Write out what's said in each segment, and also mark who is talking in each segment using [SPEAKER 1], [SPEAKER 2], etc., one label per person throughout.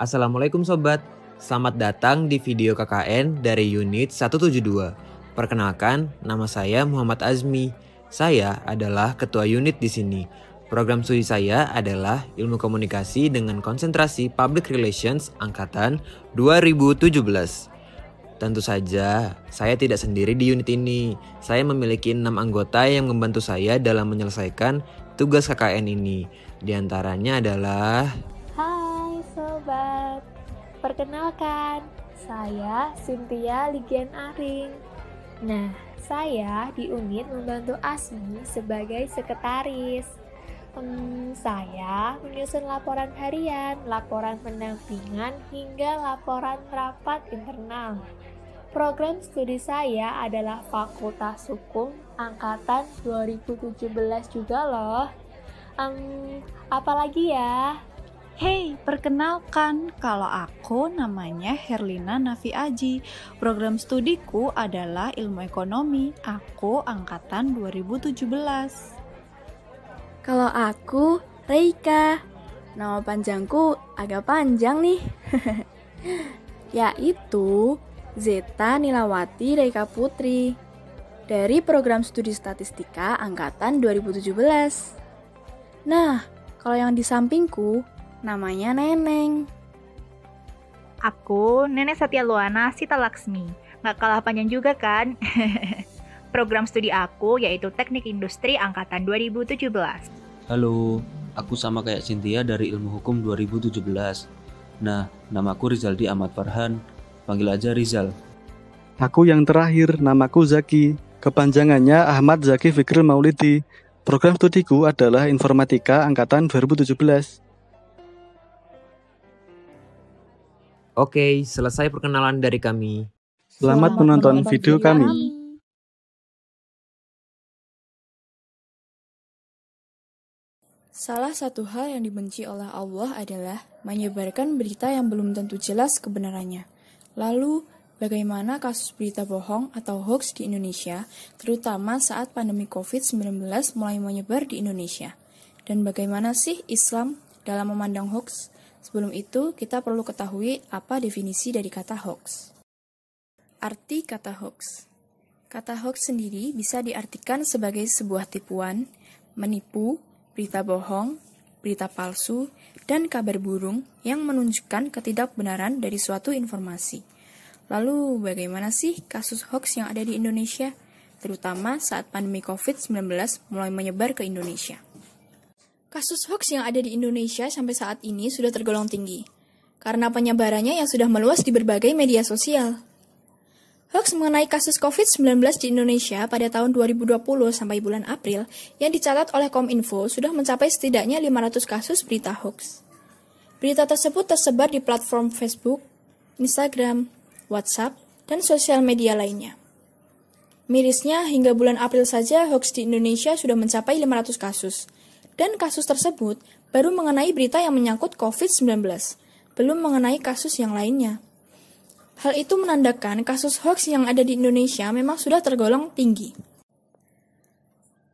[SPEAKER 1] Assalamualaikum Sobat, selamat datang di video KKN dari unit 172. Perkenalkan, nama saya Muhammad Azmi. Saya adalah ketua unit di sini. Program studi saya adalah Ilmu Komunikasi dengan konsentrasi Public Relations angkatan 2017. Tentu saja, saya tidak sendiri di unit ini. Saya memiliki 6 anggota yang membantu saya dalam menyelesaikan tugas KKN ini. Di antaranya adalah...
[SPEAKER 2] Hai Sobat, perkenalkan, saya Cynthia Ligian Aring. Nah, saya di unit membantu Asmi sebagai sekretaris. Saya menyusun laporan harian, laporan pendampingan, hingga laporan rapat internal. Program studi saya adalah Fakultas Hukum Angkatan 2017 juga loh. Apalagi ya?
[SPEAKER 3] Hey, perkenalkan, kalau aku namanya Herlina Nafi Aji. Program studiku adalah Ilmu Ekonomi. Aku angkatan 2017.
[SPEAKER 4] Kalau aku, Reika. Nama panjangku agak panjang nih. Yaitu Zeta Nilawati Reika Putri. Dari program studi statistika angkatan 2017. Nah, kalau yang di sampingku, namanya Neneng.
[SPEAKER 5] Aku Nenek Satya Luana Sita Laksmi. Nggak kalah panjang juga kan? Program studi aku yaitu Teknik Industri angkatan 2017.
[SPEAKER 6] Halo, aku sama kayak Cynthia dari Ilmu Hukum 2017. Nah, namaku Rizaldi Ahmad Farhan. Panggil aja Rizal.
[SPEAKER 7] Aku yang terakhir, namaku Zaki. Kepanjangannya Ahmad Zaki Fikri Maulidi. Program studiku adalah Informatika angkatan 2017.
[SPEAKER 1] Oke, selesai perkenalan dari kami.
[SPEAKER 7] Selamat menonton video kami.
[SPEAKER 4] Salah satu hal yang dibenci oleh Allah adalah menyebarkan berita yang belum tentu jelas kebenarannya. Lalu, bagaimana kasus berita bohong atau hoax di Indonesia, terutama saat pandemi COVID-19 mulai menyebar di Indonesia? Dan bagaimana sih Islam dalam memandang hoax? Sebelum itu, kita perlu ketahui apa definisi dari kata hoax. Arti kata hoax. Kata hoax sendiri bisa diartikan sebagai sebuah tipuan, menipu, berita bohong, berita palsu, dan kabar burung yang menunjukkan ketidakbenaran dari suatu informasi. Lalu, bagaimana sih kasus hoax yang ada di Indonesia, terutama saat pandemi COVID-19 mulai menyebar ke Indonesia? Kasus hoax yang ada di Indonesia sampai saat ini sudah tergolong tinggi, karena penyebarannya yang sudah meluas di berbagai media sosial. Hoax mengenai kasus COVID-19 di Indonesia pada tahun 2020 sampai bulan April yang dicatat oleh Kominfo sudah mencapai setidaknya 500 kasus berita hoax. Berita tersebut tersebar di platform Facebook, Instagram, WhatsApp, dan sosial media lainnya. Mirisnya, hingga bulan April saja hoax di Indonesia sudah mencapai 500 kasus. Dan kasus tersebut baru mengenai berita yang menyangkut COVID-19, belum mengenai kasus yang lainnya. Hal itu menandakan kasus hoax yang ada di Indonesia memang sudah tergolong tinggi.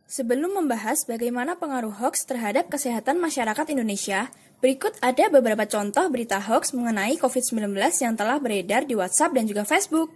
[SPEAKER 4] Sebelum membahas bagaimana pengaruh hoax terhadap kesehatan masyarakat Indonesia, berikut ada beberapa contoh berita hoax mengenai COVID-19 yang telah beredar di WhatsApp dan juga Facebook.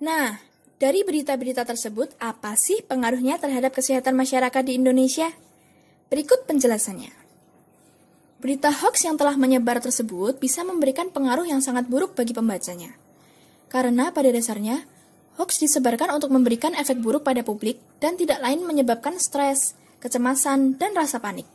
[SPEAKER 4] Nah, dari berita-berita tersebut, apa sih pengaruhnya terhadap kesehatan masyarakat di Indonesia? Berikut penjelasannya. Berita hoax yang telah menyebar tersebut bisa memberikan pengaruh yang sangat buruk bagi pembacanya. Karena pada dasarnya, hoax disebarkan untuk memberikan efek buruk pada publik dan tidak lain menyebabkan stres, kecemasan, dan rasa panik.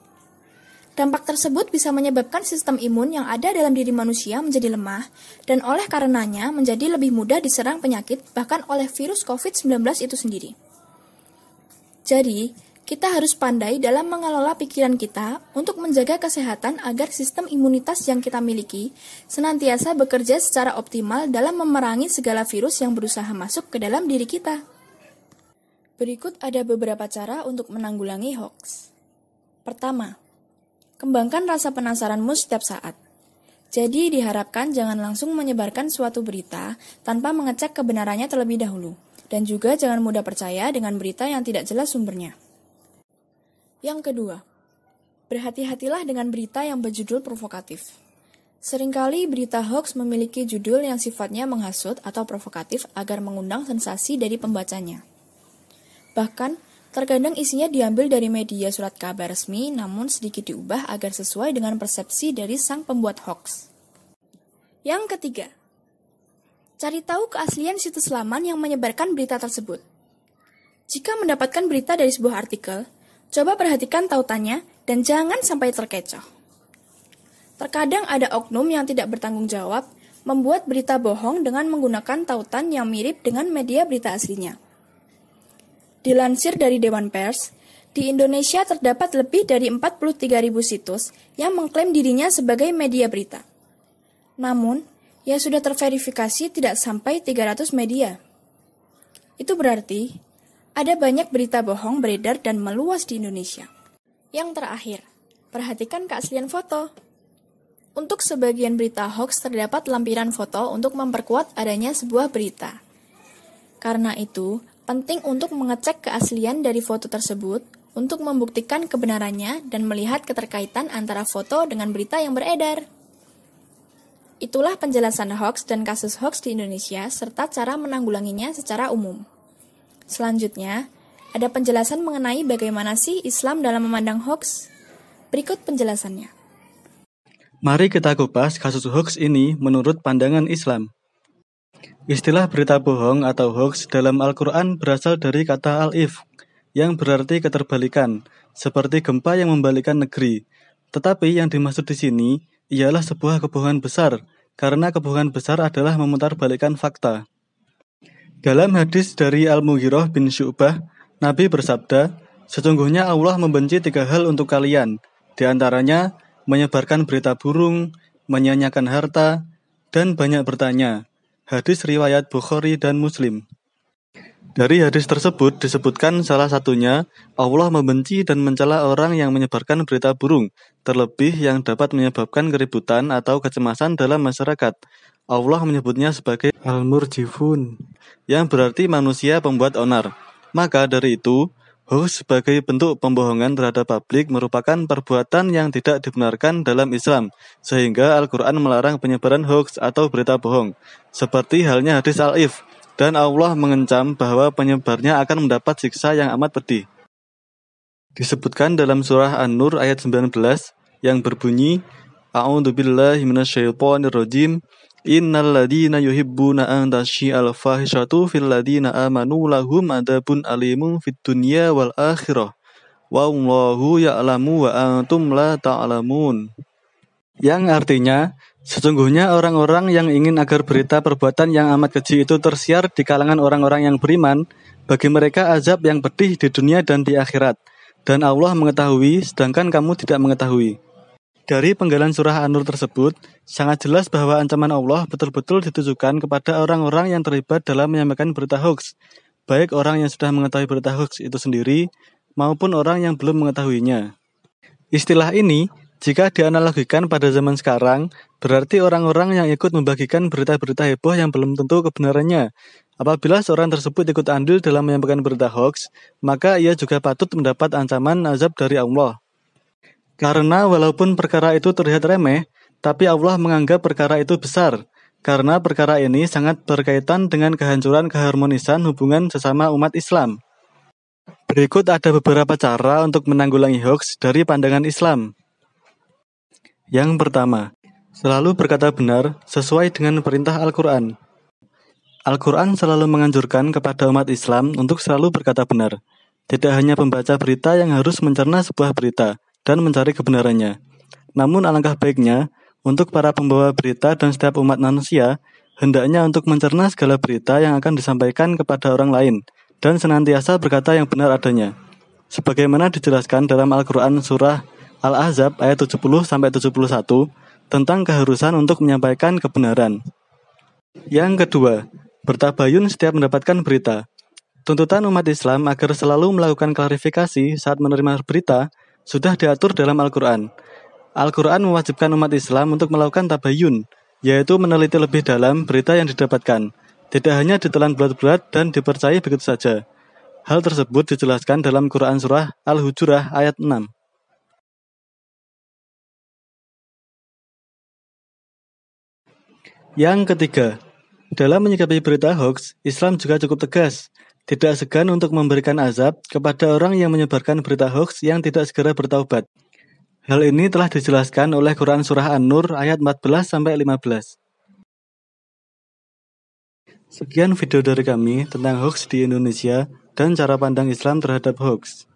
[SPEAKER 4] Dampak tersebut bisa menyebabkan sistem imun yang ada dalam diri manusia menjadi lemah dan oleh karenanya menjadi lebih mudah diserang penyakit bahkan oleh virus COVID-19 itu sendiri. Jadi, kita harus pandai dalam mengelola pikiran kita untuk menjaga kesehatan agar sistem imunitas yang kita miliki senantiasa bekerja secara optimal dalam memerangi segala virus yang berusaha masuk ke dalam diri kita. Berikut ada beberapa cara untuk menanggulangi hoax. Pertama, kembangkan rasa penasaranmu setiap saat. Jadi diharapkan jangan langsung menyebarkan suatu berita tanpa mengecek kebenarannya terlebih dahulu. Dan juga jangan mudah percaya dengan berita yang tidak jelas sumbernya. Yang kedua, berhati-hatilah dengan berita yang berjudul provokatif. Seringkali berita hoax memiliki judul yang sifatnya menghasut atau provokatif agar mengundang sensasi dari pembacanya. Bahkan, terkadang isinya diambil dari media surat kabar resmi namun sedikit diubah agar sesuai dengan persepsi dari sang pembuat hoax. Yang ketiga, cari tahu keaslian situs laman yang menyebarkan berita tersebut. Jika mendapatkan berita dari sebuah artikel, coba perhatikan tautannya dan jangan sampai terkecoh. Terkadang ada oknum yang tidak bertanggung jawab membuat berita bohong dengan menggunakan tautan yang mirip dengan media berita aslinya. Dilansir dari Dewan Pers, di Indonesia terdapat lebih dari 43.000 situs yang mengklaim dirinya sebagai media berita. Namun, yang sudah terverifikasi tidak sampai 300 media. Itu berarti, ada banyak berita bohong beredar dan meluas di Indonesia. Yang terakhir, perhatikan keaslian foto. Untuk sebagian berita hoax terdapat lampiran foto untuk memperkuat adanya sebuah berita. Karena itu, penting untuk mengecek keaslian dari foto tersebut untuk membuktikan kebenarannya dan melihat keterkaitan antara foto dengan berita yang beredar. Itulah penjelasan hoax dan kasus hoax di Indonesia serta cara menanggulanginya secara umum. Selanjutnya, ada penjelasan mengenai bagaimana sih Islam dalam memandang hoax. Berikut penjelasannya.
[SPEAKER 7] Mari kita kupas kasus hoax ini menurut pandangan Islam. Istilah berita bohong atau hoax dalam Al-Quran berasal dari kata al-ifk, yang berarti keterbalikan, seperti gempa yang membalikkan negeri. Tetapi yang dimaksud di sini ialah sebuah kebohongan besar, karena kebohongan besar adalah memutarbalikkan fakta. Dalam hadis dari Al-Mughirah bin Syu'bah, Nabi bersabda, sesungguhnya Allah membenci 3 hal untuk kalian, di antaranya menyebarkan berita burung, menyanyiakan harta, dan banyak bertanya. Hadis riwayat Bukhari dan Muslim. Dari hadis tersebut disebutkan salah satunya, Allah membenci dan mencela orang yang menyebarkan berita burung, terlebih yang dapat menyebabkan keributan atau kecemasan dalam masyarakat. Allah menyebutnya sebagai al-murjifun, yang berarti manusia pembuat onar. Maka dari itu, hoax sebagai bentuk pembohongan terhadap publik merupakan perbuatan yang tidak dibenarkan dalam Islam, sehingga Al-Quran melarang penyebaran hoax atau berita bohong, seperti halnya hadis al-ifk, dan Allah mengancam bahwa penyebarnya akan mendapat siksa yang amat pedih. Disebutkan dalam surah An-Nur ayat 19 yang berbunyi, A'udzubillahi minasyaitonirrajim, Innal ladina yuhibbuna an tasyi'al fahishatu fil ladina amanu lahum adabun alimun fid dunya wal akhirah. Wallahu ya'lamu wa antum la ta'lamun. Yang artinya, sesungguhnya orang-orang yang ingin agar berita perbuatan yang amat keji itu tersiar di kalangan orang-orang yang beriman, bagi mereka azab yang pedih di dunia dan di akhirat. Dan Allah mengetahui, sedangkan kamu tidak mengetahui. Dari penggalan surah An-Nur tersebut, sangat jelas bahwa ancaman Allah betul-betul ditujukan kepada orang-orang yang terlibat dalam menyampaikan berita hoax, baik orang yang sudah mengetahui berita hoax itu sendiri, maupun orang yang belum mengetahuinya. Istilah ini, jika dianalogikan pada zaman sekarang, berarti orang-orang yang ikut membagikan berita-berita heboh yang belum tentu kebenarannya. Apabila seorang tersebut ikut andil dalam menyampaikan berita hoax, maka ia juga patut mendapat ancaman azab dari Allah. Karena walaupun perkara itu terlihat remeh, tapi Allah menganggap perkara itu besar, karena perkara ini sangat berkaitan dengan kehancuran keharmonisan hubungan sesama umat Islam. Berikut ada beberapa cara untuk menanggulangi hoax dari pandangan Islam. Yang pertama, selalu berkata benar sesuai dengan perintah Al-Quran. Al-Quran selalu menganjurkan kepada umat Islam untuk selalu berkata benar. Tidak hanya pembaca berita yang harus mencerna sebuah berita dan mencari kebenarannya. Namun alangkah baiknya, untuk para pembawa berita dan setiap umat manusia, hendaknya untuk mencerna segala berita yang akan disampaikan kepada orang lain, dan senantiasa berkata yang benar adanya. Sebagaimana dijelaskan dalam Al-Quran surah Al-Ahzab ayat 70-71, tentang keharusan untuk menyampaikan kebenaran. Yang kedua, bertabayun setiap mendapatkan berita. Tuntutan umat Islam agar selalu melakukan klarifikasi saat menerima berita sudah diatur dalam Al-Quran. Al-Quran mewajibkan umat Islam untuk melakukan tabayun, yaitu meneliti lebih dalam berita yang didapatkan, tidak hanya ditelan bulat-bulat dan dipercayai begitu saja. Hal tersebut dijelaskan dalam Quran Surah Al-Hujurah ayat 6. Yang ketiga, dalam menyikapi berita hoax, Islam juga cukup tegas, tidak segan untuk memberikan azab kepada orang yang menyebarkan berita hoax yang tidak segera bertaubat. Hal ini telah dijelaskan oleh Quran Surah An-Nur ayat 14-15. Sekian video dari kami tentang hoax di Indonesia dan cara pandang Islam terhadap hoax.